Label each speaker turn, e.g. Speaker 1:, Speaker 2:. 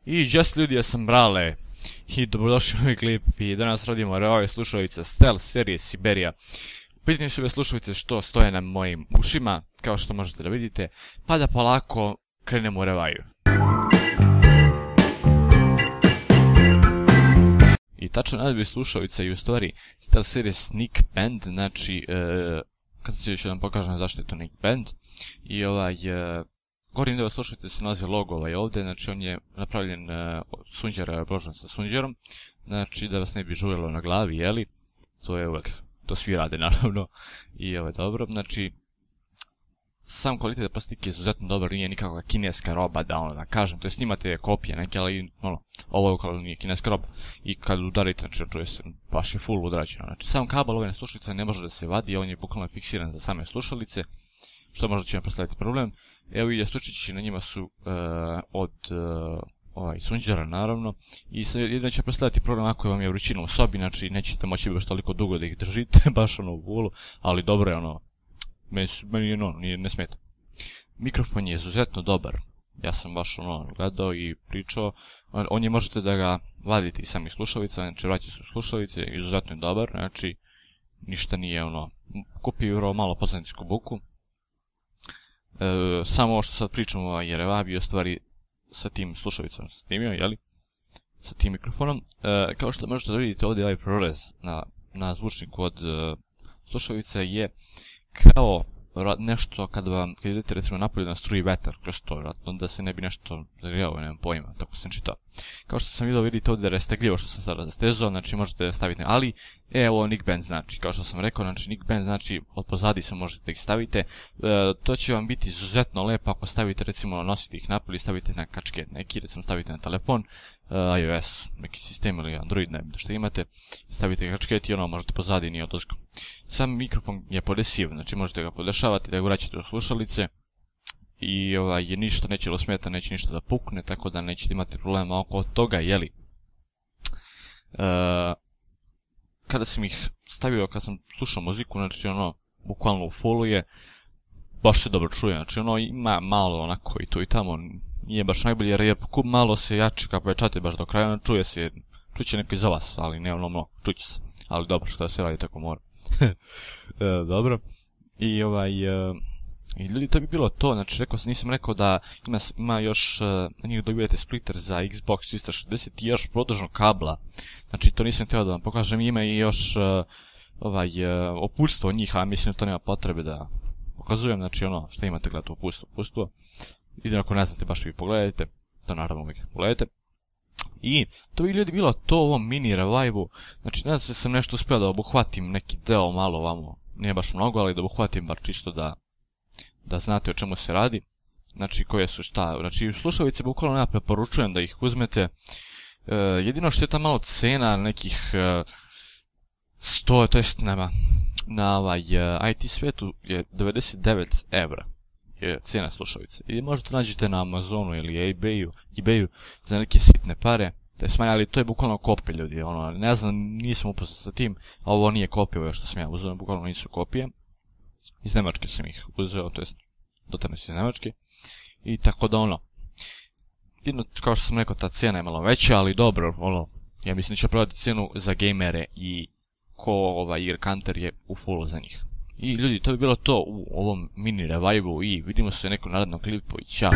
Speaker 1: I just ljudi, ja sam Brale i dobrodošli u ovaj klip i danas radimo ove slušalice Stealth serije Siberija. U pitanju su ove slušalice što stoje na mojim ušima, kao što možete da vidite, pa da polako krenemo u revaju. I tačno naziv slušalica je u stvari Stealth serije Sneak Band, znači kad se ću vam pokažem zašto je to Sneak Band. I gornji deo slušalice se nalazi logo ovdje, znači on je napravljen od sunđera, obložen sa sunđerom, znači da vas ne bi žurilo na glavi, jeli, to je uvek, to svi rade naravno, i ovo je dobro, znači sam kvalitet plastike je izuzetno dobar, nije nikakva kineska roba, da kažem, to je snimate kopije neke, ali ovo je ukoliko nije kineska roba, i kad udarite, znači čuje se, baš je full udrađeno, znači sam kabel ove slušalice ne može da se vadi, on je bukvalno fiksiran za same slušalice, što možda će vam predstaviti problem. Evo vidite, stučići na njima su od sunđera naravno, i jedino će predstaviti problem ako vam je vrućina u sobi, znači nećete moći baš toliko dugo da ih držite, baš u vulu, ali dobro je meni ne smeta. Mikrofon je izuzetno dobar, ja sam baš gledao i pričao, on je možete da ga vadite iz samih slušalica, znači vraćate su slušalice, izuzetno je dobar, znači ništa nije kupio malo pozadinskog buku. Samo ovo što sad pričamo je revabi, u stvari sa tim slušalicama sam snimio, jeli? Sa tim mikrofonom. Kao što možete da vidite ovdje ovaj prorez na zvučniku od slušalice je kao nešto kad idete recimo napolje da struji vetar kroz to, onda se ne bi nešto zagrijalo, nemam pojma, tako sam čitao. Kao što sam vidio, vidite ovdje restegljivo što sam sad rastezao, znači možete da stavite, ali ovo Sneak Band znači, kao što sam rekao, znači Sneak Band znači od pozadi se možete da ih stavite, to će vam biti izuzetno lepo ako stavite recimo nosite ih napolje, stavite na kačke neki, recimo stavite na telefon, iOS, neki sistem ili Android, ne što imate, stavite kačket i možete pozadi nije odozgo. Sam mikrofon je podesiv, znači možete ga podešavati da ga vraćate u slušalice i ništa neće smeta, neće ništa da pukne, tako da nećete imati problema oko toga, jeli. Kada sam ih stavio, kad sam slušao muziku, znači bukvalno u fullu je, baš se dobro čuje, znači ima malo onako i tu i tamo, nije baš najbolje jer je malo se jače kad povećate baš do kraja, čuće neko iza vas, ali ne mnogo, čuće se, ali dobro što da se radi tako mora. Dobro, i ljudi, to bi bilo to, znači nisam rekao da ima još, na njih dobijete splitter za Xbox 360 i još produžnog kabla, znači to nisam htio da vam pokažem, ima i još uputstvo od njih, a mislim da to nema potrebe da pokazujem, znači što imate gledati uputstvo, jedino ako ne znate baš vi pogledajte, to naravno uvijek pogledajte. I to bi ljudi bilo to u ovom mini revive-u, znači ne znam se sam nešto uspio da obuhvatim neki deo malo ovamo, nije baš mnogo, ali da obuhvatim bar čisto da znate o čemu se radi, znači koje su šta, znači slušalice bukvalno ja preporučujem da ih uzmete, jedino što je ta malo cena nekih 100, to jest na IT svijetu je 99 evra je cijena slušalice i možete nađete na Amazonu ili eBayu za neke sitne pare, ali to je bukvalno kopije ljudi, ne znam, nisam upoznat sa tim, a ovo nije kopije, ovo što sam ja uzeo, bukvalno nisu kopije, iz Nemačke sam ih uzeo, to jest dotarno iz Nemačke, i tako da jedno, kao što sam rekao, ta cijena je malo veća, ali dobro, ja mislim da će prodati cijenu za gamere i ko igrakanter je u fullu za njih. I ljudi, to bi bilo to u ovom mini revive-u i vidimo se u nekom narednom klipu i ćao!